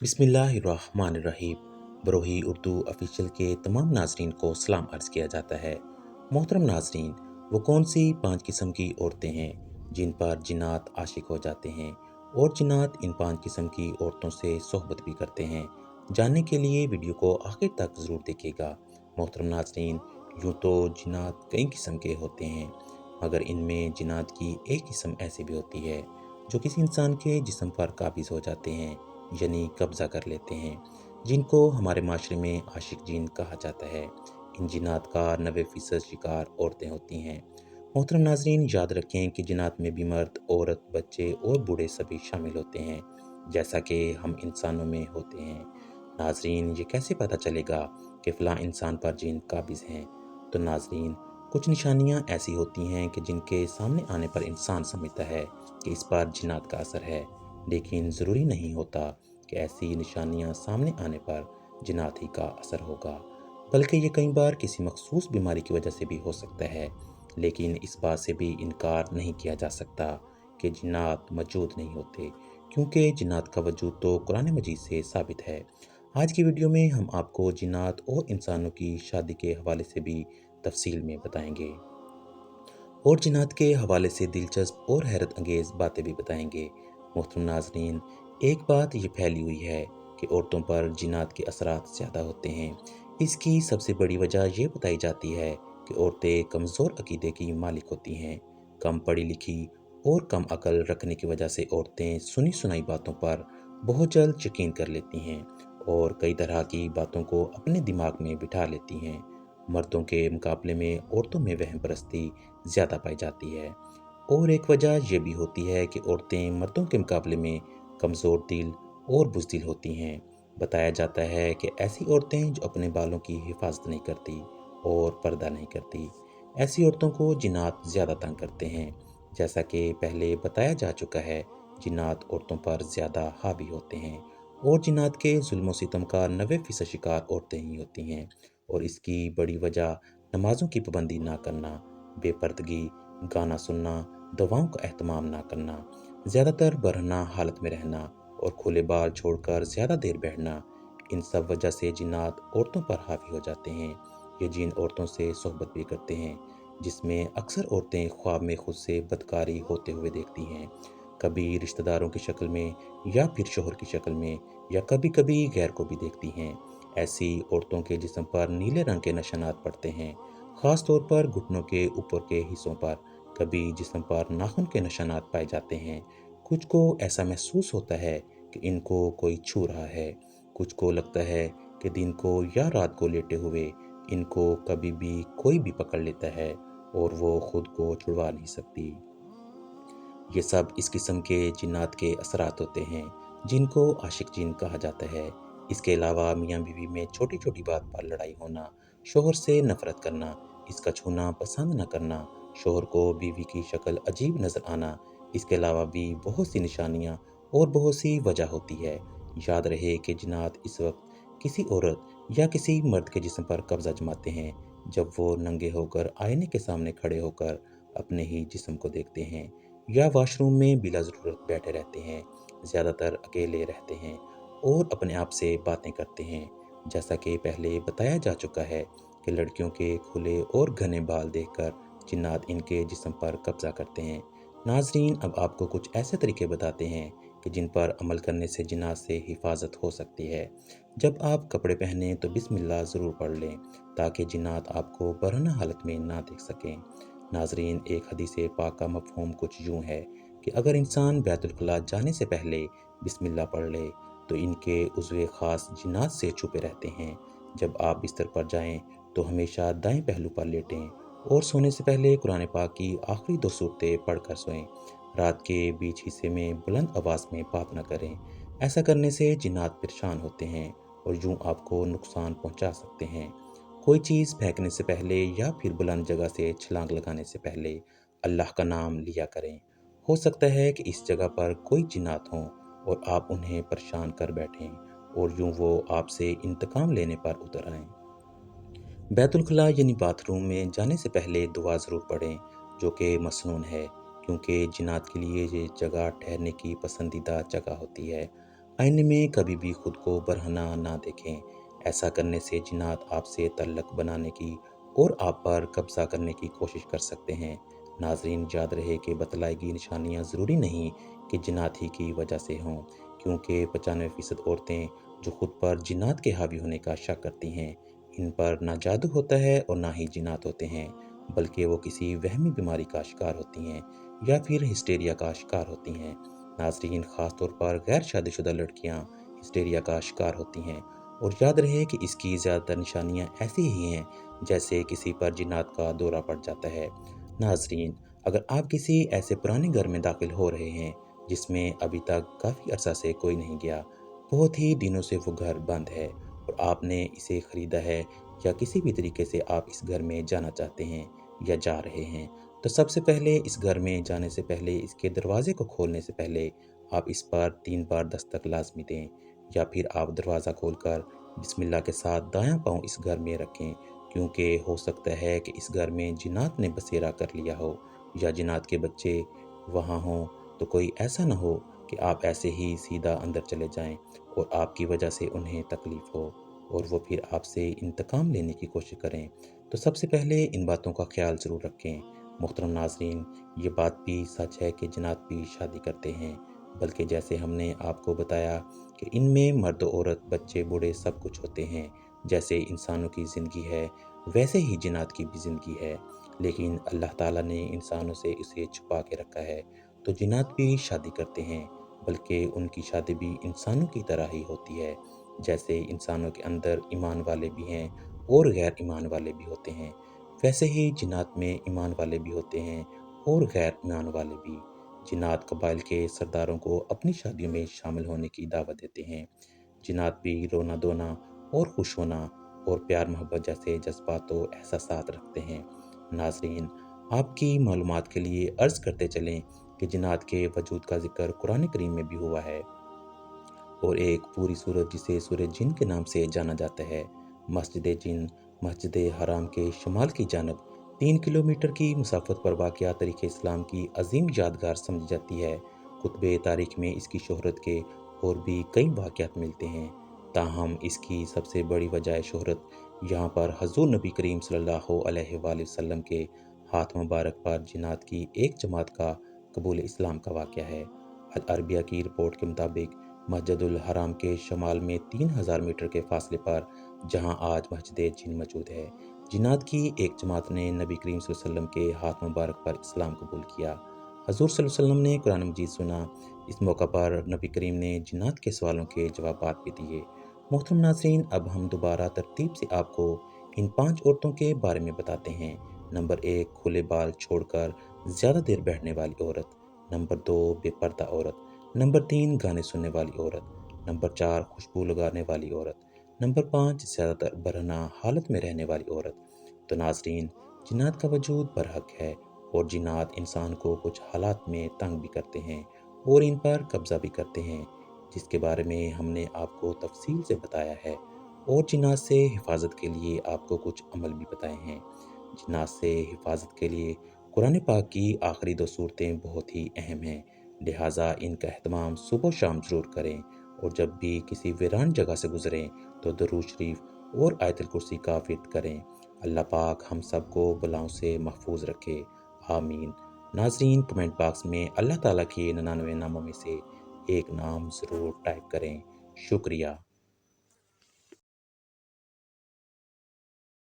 बिस्मिल्लाहिर्रहमानिर्रहीम। बरोही उर्दू ऑफिशियल के तमाम नाजरीन को सलाम अर्ज़ किया जाता है। मोहतरम नाजरीन, वो कौन सी 5 किस्म की औरतें हैं जिन पर जिन्नात आशिक हो जाते हैं और जिन्नात इन 5 किस्म की औरतों से सोहबत भी करते हैं? जानने के लिए वीडियो को आखिर तक ज़रूर देखिएगा। मोहतरम नाजरीन, यूँ तो जिन्नात कई किस्म के होते हैं, मगर इनमें जिन्नात की एक किस्म ऐसी भी होती है जो किसी इंसान के जिस्म पर काबिज़ हो जाते हैं, यानी कब्ज़ा कर लेते हैं, जिनको हमारे माशरे में आशिक जिन कहा जाता है। इन जिन्नात का 90% शिकार औरतें होती हैं। मोहतरम नाजरीन, याद रखें कि जिन्नात में भी मर्द, औरत, बच्चे और बूढ़े सभी शामिल होते हैं, जैसा कि हम इंसानों में होते हैं। नाजरीन, ये कैसे पता चलेगा कि फ़लाँ इंसान पर जिन काबिज़ हैं? तो नाजरीन, कुछ निशानियाँ ऐसी होती हैं कि जिनके सामने आने पर इंसान समझता है कि इस पर जिन्नात का असर है, लेकिन ज़रूरी नहीं होता कि ऐसी निशानियां सामने आने पर जिन्नात ही का असर होगा, बल्कि ये कई बार किसी मखसूस बीमारी की वजह से भी हो सकता है। लेकिन इस बात से भी इनकार नहीं किया जा सकता कि जिन्नात मौजूद नहीं होते, क्योंकि जिन्नात का वजूद तो कुरान मजीद से साबित है। आज की वीडियो में हम आपको जिन्नात और इंसानों की शादी के हवाले से भी तफसील में बताएंगे और जिन्नात के हवाले से दिलचस्प और हैरत अंगेज़ बातें भी बताएंगे। मोहतरम नाजरीन, एक बात ये फैली हुई है कि औरतों पर जिन्नात के असरात ज़्यादा होते हैं। इसकी सबसे बड़ी वजह ये बताई जाती है कि औरतें कमज़ोर अकीदे की मालिक होती हैं। कम पढ़ी लिखी और कम अकल रखने की वजह से औरतें सुनी सुनाई बातों पर बहुत जल्द यकीन कर लेती हैं और कई तरह की बातों को अपने दिमाग में बिठा लेती हैं। मर्दों के मुकाबले में औरतों में वहम परस्ती ज़्यादा पाई जाती है, और एक वजह यह भी होती है कि औरतें मर्दों के मुकाबले में कमज़ोर दिल और बुज़दिल होती हैं। बताया जाता है कि ऐसी औरतें जो अपने बालों की हिफाजत नहीं करती और पर्दा नहीं करती, ऐसी औरतों को जिन्नात ज़्यादा तंग करते हैं। जैसा कि पहले बताया जा चुका है, जिन्नात औरतों पर ज़्यादा हावी होते हैं और जिन्नात के जुल्म सितम का 90% शिकार औरतें ही होती हैं। और इसकी बड़ी वजह नमाज़ों की पाबंदी ना करना, बेपर्दगी, गाना सुनना, दवाओं का एहतमाम ना करना, ज़्यादातर बरहना हालत में रहना और खुले बाल छोड़कर ज़्यादा देर बैठना, इन सब वजह से जिन्नात औरतों पर हावी हो जाते हैं। ये जिन औरतों से सोहबत भी करते हैं, जिसमें अक्सर औरतें ख्वाब में खुद से बदकारी होते हुए देखती हैं, कभी रिश्तेदारों की शक्ल में या फिर शोहर की शक्ल में, या कभी कभी गैर को भी देखती हैं। ऐसी औरतों के जिस्म पर नीले रंग के निशानात पड़ते हैं, ख़ास तौर पर घुटनों के ऊपर के हिस्सों पर। कभी जिस्म पर नाखून के निशानात पाए जाते हैं। कुछ को ऐसा महसूस होता है कि इनको कोई छू रहा है। कुछ को लगता है कि दिन को या रात को लेटे हुए इनको कभी भी कोई भी पकड़ लेता है और वो खुद को छुड़वा नहीं सकती। ये सब इस किस्म के जिन्नात के असरात होते हैं, जिनको आशिक जिन कहा जाता है। इसके अलावा मियाँ बीवी में छोटी छोटी बात पर लड़ाई होना, शोहर से नफरत करना, इसका छूना पसंद न करना, शोहर को बीवी की शक्ल अजीब नज़र आना, इसके अलावा भी बहुत सी निशानियाँ और बहुत सी वजह होती है। याद रहे कि जिन्नात इस वक्त किसी औरत या किसी मर्द के जिस्म पर कब्जा जमाते हैं जब वो नंगे होकर आईने के सामने खड़े होकर अपने ही जिस्म को देखते हैं, या वॉशरूम में बिला ज़रूरत बैठे रहते हैं, ज़्यादातर अकेले रहते हैं और अपने आप से बातें करते हैं। जैसा कि पहले बताया जा चुका है कि लड़कियों के खुले और घने बाल देखकर जिन्नात इनके जिस्म पर कब्जा करते हैं। नाजरीन, अब आपको कुछ ऐसे तरीके बताते हैं कि जिन पर अमल करने से जिन्नात से हिफाजत हो सकती है। जब आप कपड़े पहने तो बिस्मिल्लाह ज़रूर पढ़ लें, ताकि जिन्नात आपको बरहना हालत में ना देख सकें। नाजरीन, एक हदीस पाक का मफ़हूम कुछ यूँ है कि अगर इंसान बैतुल खला जाने से पहले बिस्मिल्लाह पढ़ ले तो इनके उज़्वे ख़ास जिन्नात से छुपे रहते हैं। जब आप बिस्तर पर जाएं तो हमेशा दाएं पहलू पर लेटें और सोने से पहले कुरान पाक की आखिरी 2 सूरतें पढ़कर सोएं। रात के बीच हिस्से में बुलंद आवाज़ में बात न करें। ऐसा करने से जिन्नात परेशान होते हैं और यूँ आपको नुकसान पहुंचा सकते हैं। कोई चीज़ फेंकने से पहले या फिर बुलंद जगह से छलांग लगाने से पहले अल्लाह का नाम लिया करें। हो सकता है कि इस जगह पर कोई जिन्नात हों और आप उन्हें परेशान कर बैठें और यूं वो आपसे इंतकाम लेने पर उतर आएं। बैतुल खला यानी बाथरूम में जाने से पहले दुआ ज़रूर पढ़ें, जो कि मसनून है, क्योंकि जिन्नात के लिए ये जगह ठहरने की पसंदीदा जगह होती है। آئینے میں کبھی بھی خود کو برہنہ نہ دیکھیں، ایسا کرنے سے جنات آپ سے تعلق بنانے کی اور آپ پر قبضہ کرنے کی کوشش کر سکتے ہیں۔ ناظرین، یاد رہے کہ بتلائی گئی نشانیاں ضروری نہیں کہ جنات ہی کی وجہ سے ہوں، کیونکہ 95% عورتیں جو خود پر جنات کے حاوی ہونے کا شک کرتی ہیں، ان پر نہ جادو ہوتا ہے اور نہ ہی جنات ہوتے ہیں، بلکہ وہ کسی وہمی بیماری کا شکار ہوتی ہیں یا پھر ہسٹیریا کا شکار ہوتی ہیں۔ ناظرین، خاص طور پر غیر شادی شدہ لڑکیاں ہسٹیریا کا شکار ہوتی ہیں، اور یاد رہے کہ اس کی زیادہ تر نشانیاں ایسی ہی ہیں جیسے کسی پر جنات کا دورہ پڑ جاتا ہے۔ ناظرین، اگر آپ کسی ایسے پرانے گھر میں داخل ہو رہے ہیں جس میں ابھی تک کافی عرصہ سے کوئی نہیں گیا، بہت ہی دنوں سے وہ گھر بند ہے اور آپ نے اسے خریدا ہے یا کسی بھی طریقے سے آپ اس گھر میں جانا چاہتے ہیں یا جا رہے ہیں، تو سب سے پہلے اس گھر میں جانے سے پہلے، اس کے دروازے کو کھولنے سے پہلے آپ اس پر 3 بار دستک لازمی دیں، یا پھر آپ دروازہ کھول کر بسم اللہ کے ساتھ دایاں پاؤں اس گھر میں رکھیں، کیونکہ ہو سکتا ہے کہ اس گھر میں جنات نے بسیرا کر لیا ہو یا جنات کے بچے وہاں ہوں، تو کوئی ایسا نہ ہو کہ آپ ایسے ہی سیدھا اندر چلے جائیں اور آپ کی وجہ سے انہیں تکلیف ہو اور وہ پھر آپ سے انتقام لینے کی کوشش کریں۔ تو سب سے پہلے ان باتوں کا خیال ضرور رکھیں۔ محترم ناظرین، یہ بات بھی سچ ہے کہ جنات بھی شادی کرتے ہیں، بلکہ جیسے ہم نے آپ کو بتایا کہ ان میں مرد و عورت، بچے بوڑھے سب کچھ ہوتے ہیں۔ جیسے انسانوں کی زندگی ہے، ویسے ہی جنات کی بھی زندگی ہے، لیکن اللہ تعالیٰ نے انسانوں سے اسے چھپا کے رکھا ہے۔ تو جنات بھی شادی کرتے ہیں، بلکہ ان کی شادی بھی انسانوں کی طرح ہی ہوتی ہے۔ جیسے انسانوں کے اندر ایمان والے بھی ہیں اور غیر ایمان والے بھی ہوتے ہیں، ویسے ہی جنات میں ایمان والے بھی ہوتے ہیں اور غیر ایمان والے بھی۔ جنات قبائل کے سرداروں کو اپنی شادیوں میں شامل ہونے کی دعوت دیتے ہیں۔ جنات بھی رونا دھونا اور خوش ہونا اور پیار محبت جیسے جذبات و احساسات رکھتے ہیں۔ ناظرین، آپ کی معلومات کے لیے عرض کرتے چلیں کہ جنات کے وجود کا ذکر قرآن کریم میں بھی ہوا ہے، اور ایک پوری سورت جسے سورۃ جن کے نام سے جانا جاتا ہے، مسجد جن مسجد حرام کے شمال کی جانب 3 کلومیٹر کی مسافت پر واقع تاریخ اسلام کی عظیم یادگار سمجھی جاتی ہے۔ کتب تاریخ میں اس کی شہرت کے اور بھی کئی واقعات ملتے ہیں، تاہم اس کی سب سے بڑی وجہ شہرت یہاں پر حضور نبی کریم صلی اللہ علیہ وآلہ وسلم کے ہاتھ مبارک پر جنات کی ایک جماعت کا قبول اسلام کا واقعہ ہے۔ العربیہ کی رپورٹ کے مطابق مسجد الحرام کے شمال میں 3000 میٹر کے فاصلے پر، جہاں آج مسجد جن موجود ہے، جنات کی ایک جماعت نے نبی کریم صلی اللہ علیہ وسلم کے ہاتھ مبارک پر اسلام قبول کیا۔ حضور صلی اللہ علیہ وسلم نے قرآن مجید سنا۔ اس موقع پر نبی کریم نے جنات کے سوالوں کے جوابات بھی دیے۔ محترم ناظرین، اب ہم دوبارہ ترتیب سے آپ کو ان 5 عورتوں کے بارے میں بتاتے ہیں۔ نمبر 1، کھلے بال چھوڑ کر زیادہ دیر بیٹھنے والی عورت۔ نمبر 2، بے پردہ عورت۔ نمبر 3، گانے سننے والی عورت۔ نمبر 4، خوشبو لگانے والی عورت۔ نمبر 5، زیادہ تر برہنہ حالت میں رہنے والی عورت۔ تو ناظرین، جنات کا وجود برحق ہے، اور جنات انسان کو کچھ حالات میں تنگ بھی کرتے ہیں اور ان پر قبضہ بھی کرتے ہیں، جس کے بارے میں ہم نے آپ کو تفصیل سے بتایا ہے، اور جنات سے حفاظت کے لیے آپ کو کچھ عمل بھی بتائے ہیں۔ جنات سے حفاظت کے لیے قرآن پاک کی آخری 2 صورتیں بہت ہی اہم ہیں، لہٰذا ان کا اہتمام صبح و شام ضرور کریں، اور جب بھی کسی ویران جگہ سے گزریں تو درود شریف اور آیت الکرسی کا ورد کریں۔ اللہ پاک ہم سب کو بلاؤں سے محفوظ رکھے، آمین۔ ناظرین، کمنٹ باکس میں اللہ تعالیٰ کے 99 ناموں میں سے ایک نام ضرور ٹائپ کریں۔ شکریہ۔